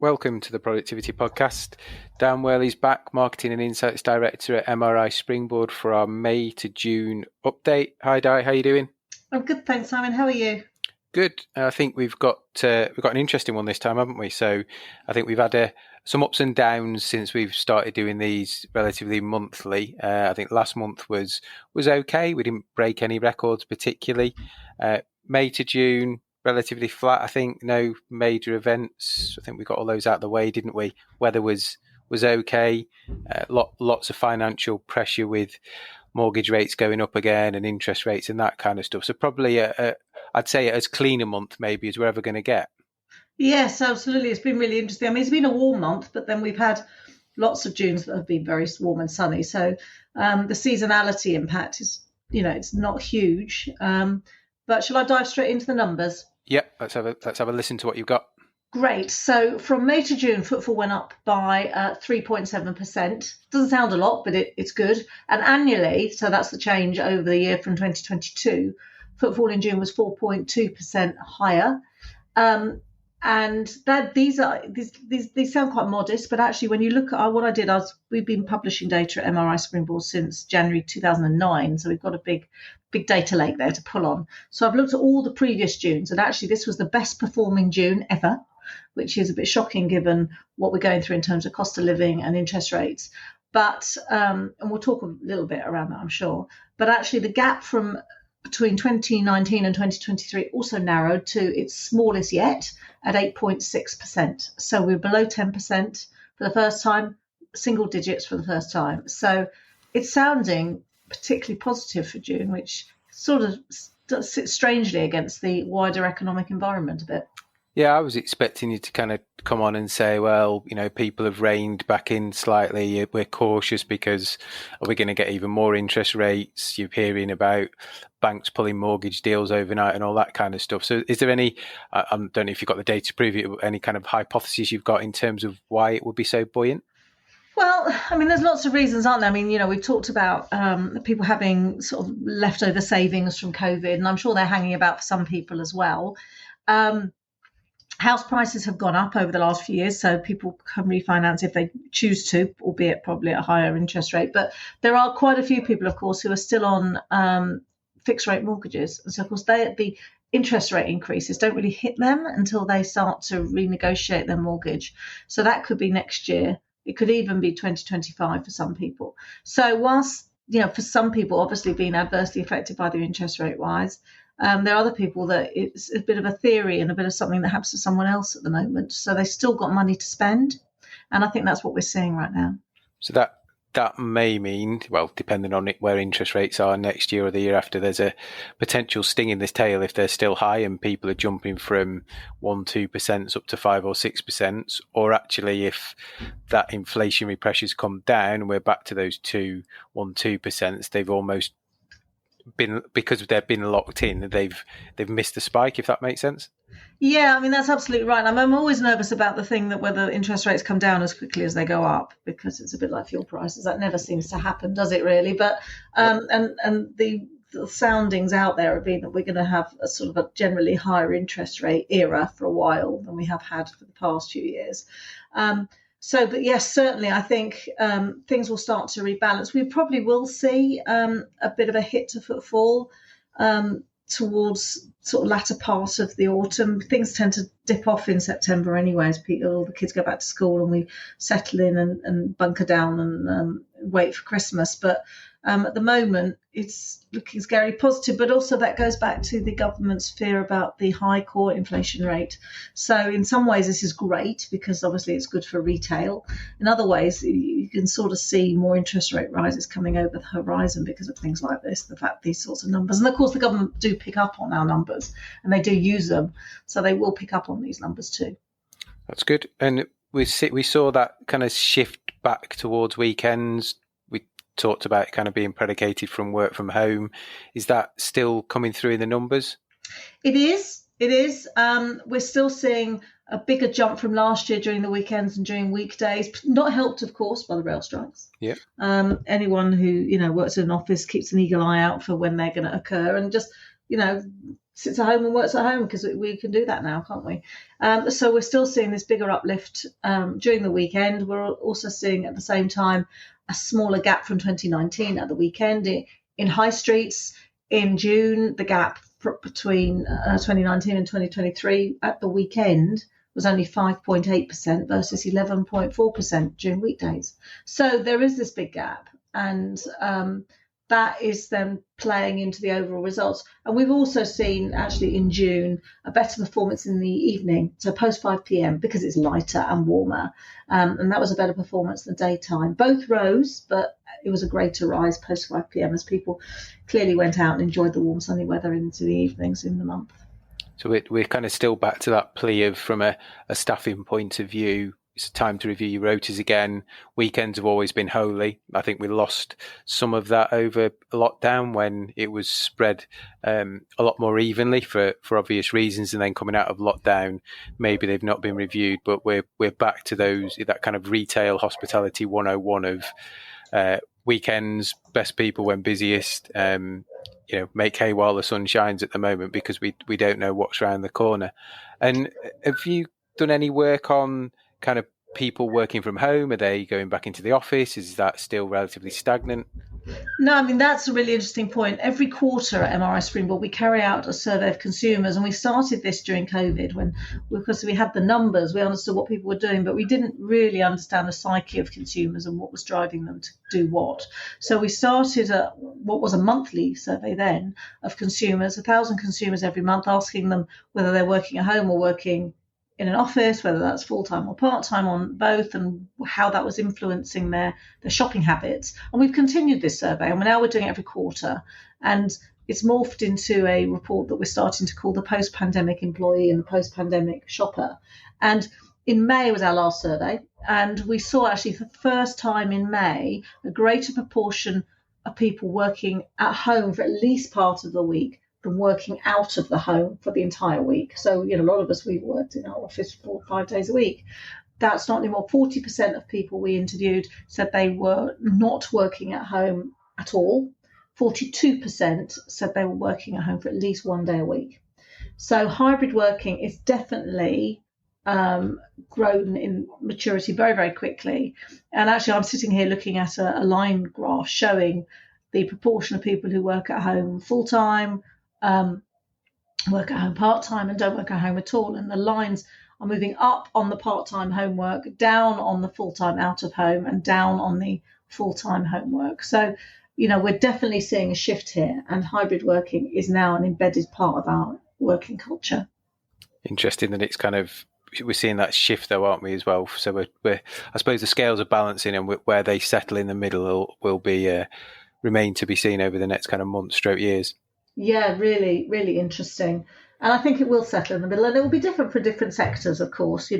Welcome to the Productivity Podcast. Dan Worley's back, Marketing and Insights Director at MRI Springboard for our May to June update. Hi Di, how are you doing? I'm good, thanks, Simon. How are you? Good. I think we've got an interesting one this time, haven't we? So I think we've had some ups and downs since we've started doing these relatively monthly. I think last month was okay. We didn't break any records particularly. May to June, relatively flat. I think no major events. I think we got all those out of the way, didn't we? Weather was okay. Lots of financial pressure with mortgage rates going up again and interest rates and that kind of stuff. So probably I'd say as clean a month maybe as we're ever going to get. Yes, absolutely. It's been really interesting. I mean, it's been a warm month, but then we've had lots of Junes that have been very warm and sunny. So the seasonality impact is, it's not huge. But shall I dive straight into the numbers? Yep, let's have a listen to what you've got. Great. So from May to June, footfall went up by 3.7%. Doesn't sound a lot, but it's good. And annually, so that's the change over the year from 2022, footfall in June was 4.2% higher. And that these sound quite modest, but actually when you look at what I did, we've been publishing data at MRI Springboard since January 2009, so we've got a big data lake there to pull on. So I've looked at all the previous Junes, and actually this was the best performing June ever, which is a bit shocking given what we're going through in terms of cost of living and interest rates. But and we'll talk a little bit around that, I'm sure. But actually the gap between 2019 and 2023 also narrowed to its smallest yet at 8.6%. So we're below 10% for the first time, single digits for the first time. So it's sounding particularly positive for June, which sort of sits strangely against the wider economic environment a bit. Yeah, I was expecting you to kind of come on and say, well, people have reined back in slightly. We're cautious because are we going to get even more interest rates? You're hearing about banks pulling mortgage deals overnight and all that kind of stuff. So is there any, I don't know if you've got the data to prove it, any kind of hypotheses you've got in terms of why it would be so buoyant? Well, I mean, there's lots of reasons, aren't there? I mean, we've talked about people having sort of leftover savings from COVID, and I'm sure they're hanging about for some people as well. House prices have gone up over the last few years, so people can refinance if they choose to, albeit probably at a higher interest rate. But there are quite a few people, of course, who are still on fixed rate mortgages. And so, of course, the interest rate increases don't really hit them until they start to renegotiate their mortgage. So that could be next year. It could even be 2025 for some people. So whilst, for some people, obviously being adversely affected by the interest rate rise, there are other people that it's a bit of a theory and a bit of something that happens to someone else at the moment. So they've still got money to spend. And I think that's what we're seeing right now. So that may mean, well, depending on where interest rates are next year or the year after, there's a potential sting in this tail if they're still high and people are jumping from 1-2% up to 5 or 6%, or actually if that inflationary pressures come down and we're back to those 1-2%, they've almost been, because they've been locked in, they've missed the spike, if that makes sense. Yeah, I mean, that's absolutely right. I'm always nervous about the thing that whether interest rates come down as quickly as they go up, because it's a bit like fuel prices. That never seems to happen, does it really? But and the soundings out there have been that we're going to have a sort of a generally higher interest rate era for a while than we have had for the past few years. But yes, certainly, I think things will start to rebalance. We probably will see a bit of a hit to footfall towards sort of latter part of the autumn. Things tend to dip off in September anyway, as all the kids go back to school and we settle in and bunker down and wait for Christmas. But at the moment, it's looking scary positive, but also that goes back to the government's fear about the high core inflation rate. So in some ways, this is great because obviously it's good for retail. In other ways, you can sort of see more interest rate rises coming over the horizon because of things like this, the fact these sorts of numbers. And of course, the government do pick up on our numbers and they do use them. So they will pick up on these numbers too. That's good. And we saw that kind of shift back towards weekends. Talked about it kind of being predicated from work from home. Is that still coming through in the numbers? It is. We're still seeing a bigger jump from last year during the weekends and during weekdays. Not helped, of course, by the rail strikes. Yeah. Anyone who works in an office keeps an eagle eye out for when they're going to occur, and just sits at home and works at home, because we can do that now, can't we? So we're still seeing this bigger uplift during the weekend. We're also seeing at the same time a smaller gap from 2019 at the weekend. In high streets in June, the gap between 2019 and 2023 at the weekend was only 5.8% versus 11.4% during weekdays. So there is this big gap, and that is then playing into the overall results. And we've also seen, actually, in June, a better performance in the evening, so post 5 p.m, because it's lighter and warmer. And that was a better performance than daytime. Both rose, but it was a greater rise post 5 p.m, as people clearly went out and enjoyed the warm sunny weather into the evenings in the month. So we're kind of still back to that plea of, from a staffing point of view, it's time to review your rotas again. Weekends have always been holy. I think we lost some of that over lockdown when it was spread a lot more evenly for obvious reasons. And then coming out of lockdown, maybe they've not been reviewed, but we're back to that kind of retail hospitality 101 of weekends, best people when busiest. Make hay while the sun shines at the moment, because we don't know what's around the corner. And have you done any work on kind of people working from home? Are they going back into the office? Is that still relatively stagnant? No, I mean, that's a really interesting point. Every quarter at MRI Springboard, we carry out a survey of consumers, and we started this during COVID because we had the numbers, we understood what people were doing, but we didn't really understand the psyche of consumers and what was driving them to do what. So we started what was a monthly survey then of consumers, 1,000 consumers every month, asking them whether they're working at home or working in an office, whether that's full-time or part-time, on both, and how that was influencing their shopping habits. And we've continued this survey, and now we're doing it every quarter. And it's morphed into a report that we're starting to call the post-pandemic employee and the post-pandemic shopper. And in May was our last survey, and we saw, actually for the first time in May, a greater proportion of people working at home for at least part of the week than working out of the home for the entire week. So, a lot of us, we worked in our office 4 or 5 days a week. That's not anymore. 40% of people we interviewed said they were not working at home at all. 42% said they were working at home for at least 1 day a week. So hybrid working is definitely grown in maturity very, very quickly. And actually, I'm sitting here looking at a line graph showing the proportion of people who work at home full-time, work at home part-time, and don't work at home at all. And the lines are moving up on the part-time homework, down on the full-time out of home, and down on the full-time homework. So, we're definitely seeing a shift here, and hybrid working is now an embedded part of our working culture. Interesting that it's kind of, we're seeing that shift though, aren't we, as well? So we're I suppose the scales are balancing, and where they settle in the middle will be remain to be seen over the next kind of months, years. Yeah, really, really interesting. And I think it will settle in the middle, and it will be different for different sectors, of course.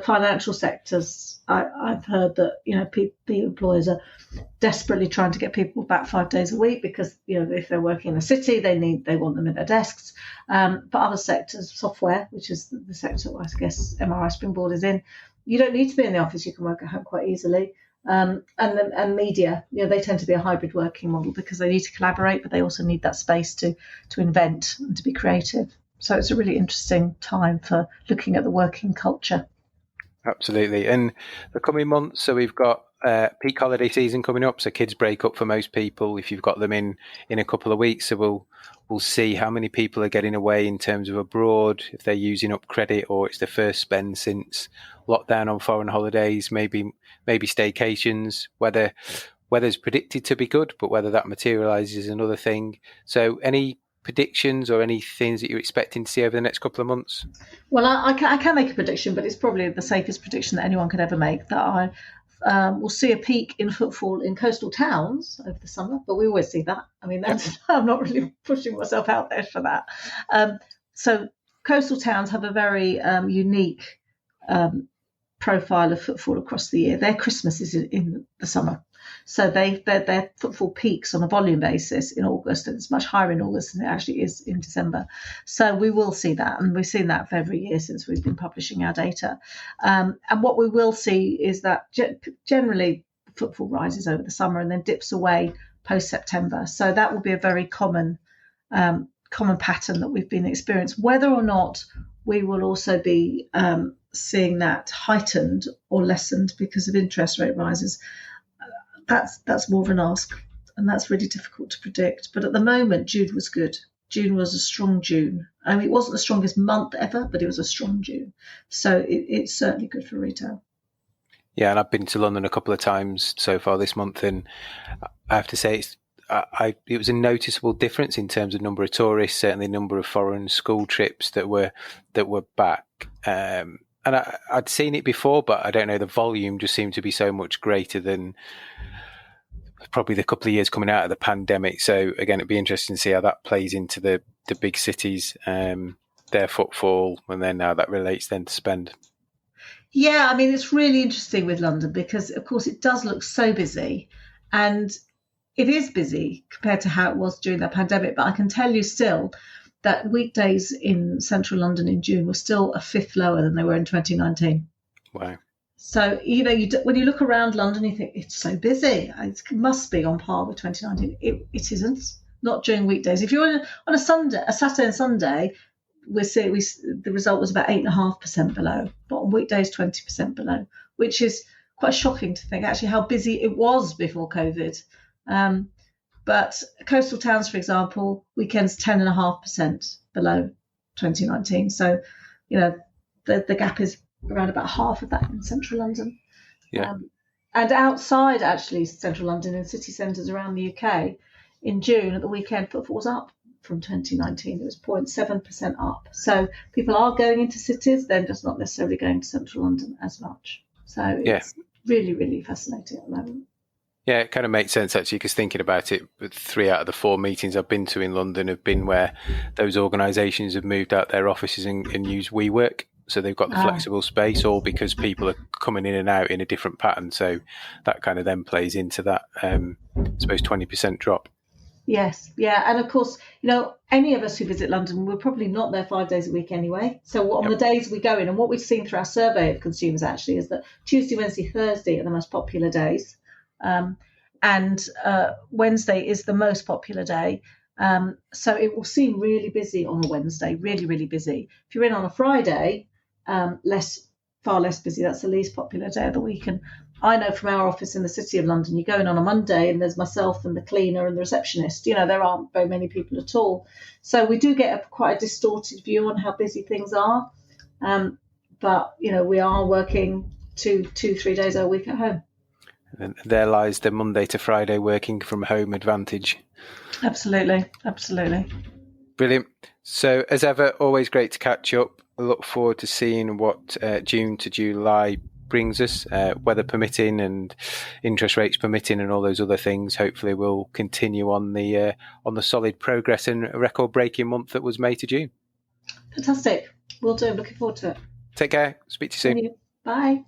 Financial sectors, I've heard that, the employers are desperately trying to get people back 5 days a week, because, if they're working in the city, they want them at their desks. But other sectors, software, which is the sector I guess MRI Springboard is in, you don't need to be in the office. You can work at home quite easily. And media, they tend to be a hybrid working model, because they need to collaborate, but they also need that space to invent and to be creative. So it's a really interesting time for looking at the working culture. Absolutely. And the coming months, so we've got peak holiday season coming up, so kids break up for most people if you've got them in a couple of weeks. So we'll see how many people are getting away in terms of abroad, if they're using up credit or it's their first spend since lockdown on foreign holidays, maybe staycations. Weather's predicted to be good, but whether that materialises is another thing. So any predictions or any things that you're expecting to see over the next couple of months? Well, I can make a prediction, but it's probably the safest prediction that anyone could ever make, that I will see a peak in footfall in coastal towns over the summer, but we always see that. I mean, I'm not really pushing myself out there for that. So coastal towns have a very unique profile of footfall across the year. Their Christmas is in the summer. So their footfall peaks on a volume basis in August, and it's much higher in August than it actually is in December. So we will see that, and we've seen that for every year since we've been publishing our data. And what we will see is that generally footfall rises over the summer and then dips away post-September. So that will be a very common common pattern that we've been experiencing. Whether or not we will also be seeing that heightened or lessened because of interest rate rises, that's more of an ask, and that's really difficult to predict. But at the moment, June was good. June was a strong June. I mean, it wasn't the strongest month ever, but it was a strong June. So it's certainly good for retail. Yeah, and I've been to London a couple of times so far this month, and I have to say it was a noticeable difference in terms of number of tourists, certainly number of foreign school trips that were back. And I'd seen it before, but I don't know, the volume just seemed to be so much greater than probably the couple of years coming out of the pandemic. So again, it'd be interesting to see how that plays into the big cities, their footfall, and then how that relates then to spend. Yeah, I mean, it's really interesting with London because, of course, it does look so busy, and it is busy compared to how it was during the pandemic. But I can tell you still that weekdays in central London in June were still a fifth lower than they were in 2019. Wow. So, when you look around London, you think it's so busy. It must be on par with 2019. It isn't, not during weekdays. If you're on a Saturday and Sunday, the result was about 8.5% below, but on weekdays 20% below, which is quite shocking to think actually how busy it was before COVID. But coastal towns, for example, weekends 10.5% below 2019. So, the gap is around about half of that in central London. Yeah. And outside actually central London in city centres around the UK, in June at the weekend, footfall was up from 2019. It was 0.7% up. So people are going into cities, they're just not necessarily going to central London as much. So it's really, really fascinating at the moment. Yeah, it kind of makes sense actually, because thinking about it, 3 out of the 4 meetings I've been to in London have been where those organisations have moved out their offices and used WeWork. So they've got the flexible space, all because people are coming in and out in a different pattern. So that kind of then plays into that, I suppose, 20% drop. Yes, yeah. And of course, any of us who visit London, we're probably not there 5 days a week anyway. So on the days we go in, and what we've seen through our survey of consumers actually is that Tuesday, Wednesday, Thursday are the most popular days. And Wednesday is the most popular day. So it will seem really busy on a Wednesday, really, really busy. If you're in on a Friday, far less busy. That's the least popular day of the week. And I know from our office in the City of London, you go in on a Monday and there's myself and the cleaner and the receptionist. There aren't very many people at all. So we do get quite a distorted view on how busy things are. But, we are working 2-3 days a week at home. And there lies the Monday to Friday working from home advantage. Absolutely. Absolutely. Brilliant. So as ever, always great to catch up. I look forward to seeing what June to July brings us, weather permitting and interest rates permitting and all those other things. Hopefully we'll continue on the solid progress and record-breaking month that was May to June. Fantastic. Will do. Looking forward to it. Take care. Speak to you soon. Bye.